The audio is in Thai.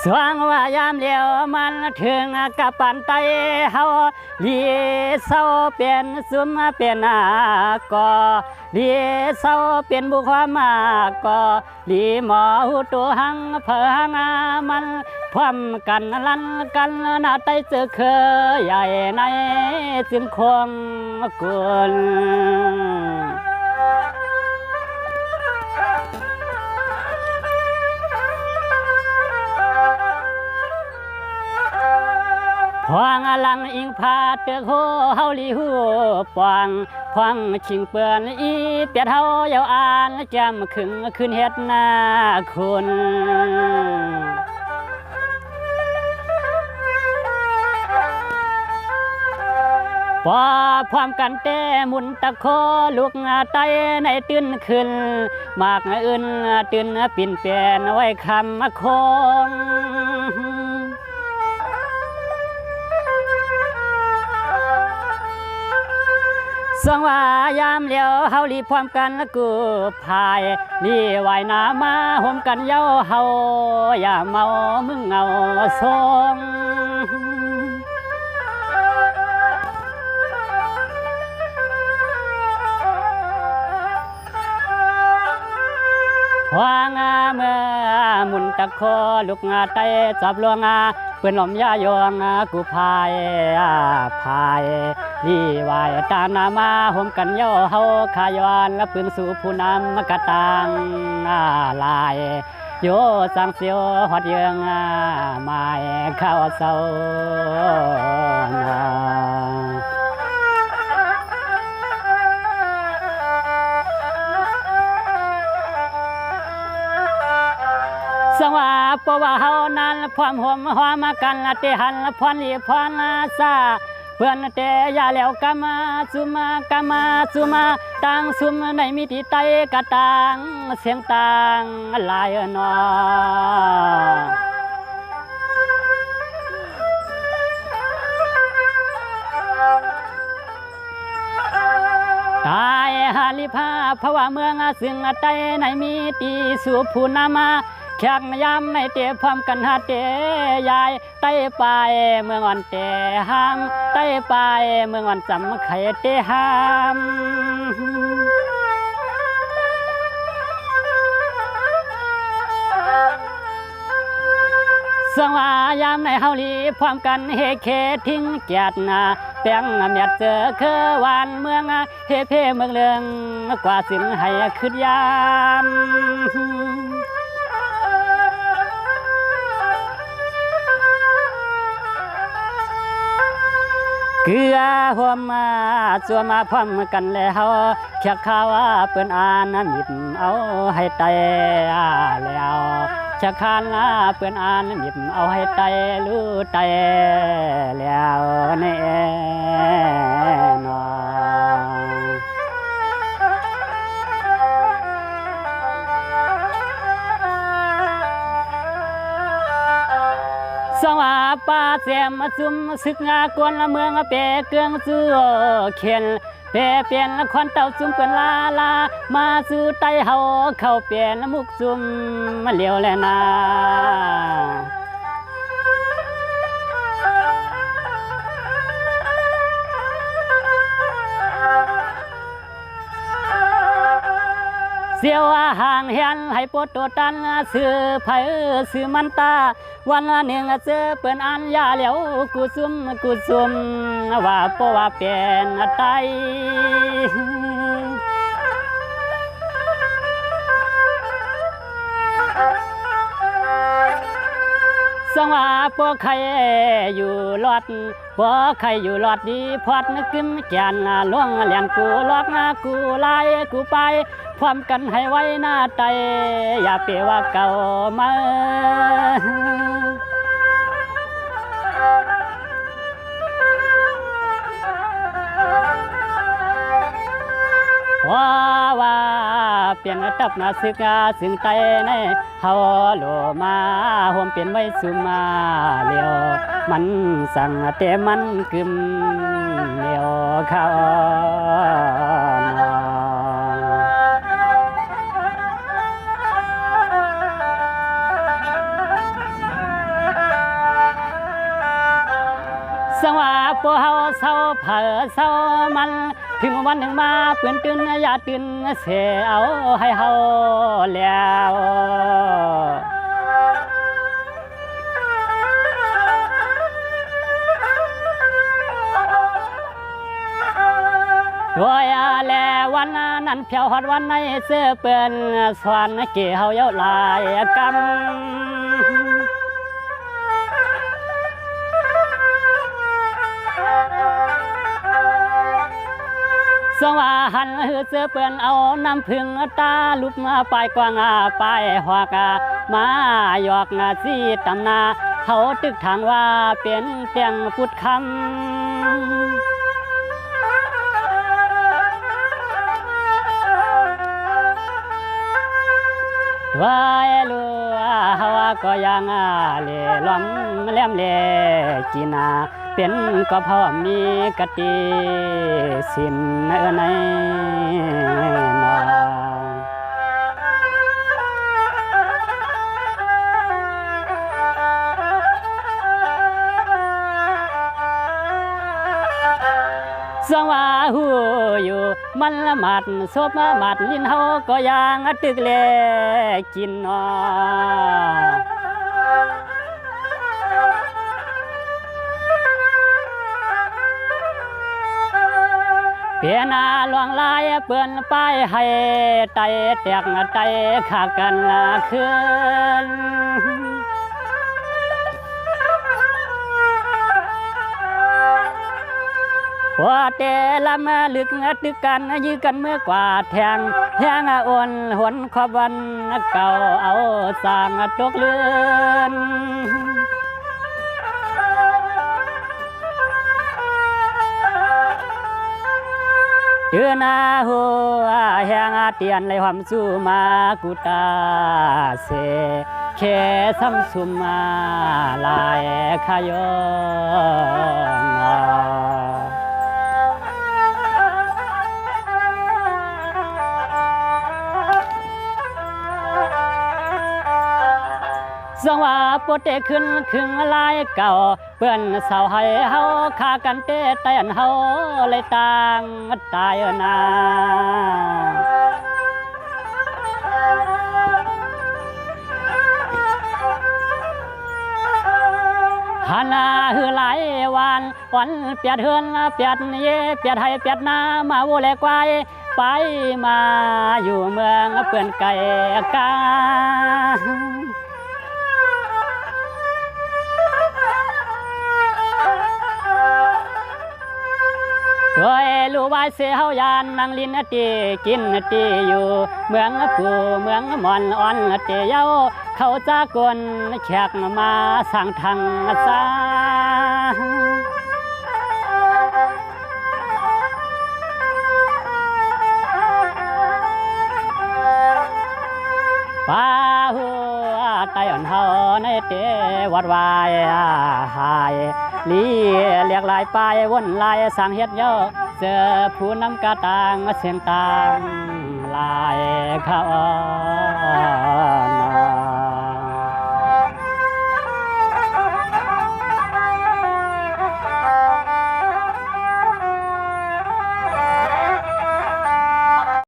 สว่างว่ายามเดียวมันถึงกับปันไตเฮาลีเศร้าเป็นซุมเป็นก่อลีเศร้าเป็นบุความมากก่อลีหมอหูตัวหังเพิงมันพร้อมกันลั่นกันหน้าไตเจอเคยใหญ่ในจึงคงกุลพวงลังอิงพาเตือกโหเฮาลีหูปวงพวงชิงเปือนอีเปียดเฮาเยาอ่านจำขึ้นขึ้นเฮ็ดหน้าคุณพอพร้อมกันเต้มุนตะโคลูกไตในตื่นขึ้นมากอื่นตื่นปิ่นเปลี่ยนไว้คำคงสว่างว่ายามเลี้ยวเฮาลีพร้อมกันกูพายลีว่ายน้ำมาห่มกันเย้าเฮาอย่าเมามึงเงาทรงวางเมื่อมุนตะโคลูกไตจับลวงเปื่อนหลอมยายองกูพายพายลีวายตานามาห่มกันเย้าเฮาขายวันและปืนสู่ผู้นำกะตังลายโยสังเสียวหอดเยืองไม้ข้าวเศร้าสว่าปว่าเฮานั้นพร้อมห่มหอมกันละเตหันละพรลีพรซาเพื่อนเตยาแล้วกามาสุมากามาสุมาตังสุมในมิติไตกะตังเสียงตังลายนอตายหาลิภาภาวะเมืองซึ่งไตในมิติสุภูนามาแขกยามในเตะพร้อมกันหาเตะยายไต้ไปเมืองอ่อนเตะหามไต้ไปเมืองอ่อนจำไข่เตะหามสว่ายามในเฮาลีพร้อมกันเฮเคทิ้งเกียรติแป้งเมียดเจอคือวานเมืองเฮเพเมืองเลืองกว่าสินให้ขึ้นยามเกลือหัวมาจัวมาพร้อมกันแล้วแค่ข่าวเปิ้นอ่านมิดเอาให้ไตแล้วแค่ข่าวเปิ้นอ่านมิดเอาให้ไตรู้ไตแล้วแน่นอนสว่าป้าเสียมซุ่มศึกงากวนละเมืองเปเกืองซื้อเขียนเปเปลี่ยนละครเต่าซุ่มเป็นลามาซื้อไตเฮาเข้าเปลี่ยนละมุกซุ่มมาเลี้ยวแลนาเสียวห่างเห็นให้ปวดตัวตันซื้อไผ่ซื้อมันตาวันหนึ่งเจอเปิ้นอันยาเหลียวกูซุ่มว่าปว่าเป็นไตสว่าพวกใครอยู่รอดพวกใครอยู่รอดดีพอดนึกขึ้นแก่นล่วงเลียนกูลอกกูไล่กูไปพร้อมกันให้ไว้หน้าไตอย่าเปว่าเก่ามาว่าเปลี่ยนตับนาศึกซึ่งไตในเฮาโลมาห่มเปลี่ยนไว้สุมาเลียวมันสั่งเตมันกึมเลียวเขา เศร้าเผอเศร้ามันถึงวันหนึ่งมาเปื่อนตื่นอย่าตื่นเสียเอาให้เฮาแล้วด้วยแลวันนั้นเพียวฮอดวันในเสื้อเปื้อนสวนเกี่ยวเย้าลายกำสว่าหันหือเสื้อเปื้อนเอาน้ำพึ่งตาลุบมาปลายกวางปลายหัวกามาหยอกสีตำนาเขาตึกทางว่าเป็นเพียงพุดคำว่าลัวฮาวก็ยังเล่ล้อมแหลมเล่กินาเป็นก็พอมีกติสินในสว่าหูอยู่มันละหมัดซบมาหมัดลินเฮาก็ยังตึกเล่กินนอเปียนาหลวงลายเปื้อนไปให้ไตแตกไตขากันคืนว่าแต่ละมาลึกตึกกันยื้อกันเมื่อกว่าแทงแทงอ่อนหวนขบวันเก่าเอาสร้างตกเลือนเดือนาหัวแหงเตียนเลยความสู้มากุตาเสแค่ซ้ำสุมมาลายขยอนสว่าปวดเตขึ้นครึ่งลายเก่าเปื้อนเสาให้เฮาฆ่ากันเตะเต้นเฮาเลยต่างตายนาหานาหือหลายวันเปียดเฮือนเปียดเย่เปียดให้เปียดนามาโวแลกวายไปมาอยู่เมืองเปื้อนไก่กาด้วยลูวายเสียเฮายานนางลินตีกินตีอยู่เมืองผู้เมืองมอนอ่อนตีเย้าเขาจากวนแขกมาสั่งทางซาป้าหัวไตอ่อนเฮาในเตวัดวายหายลีเรียกลายปลายวนลายสั่งเฮ็ดเยอะเสือผู้นำกระตางเสียงตางลายเขา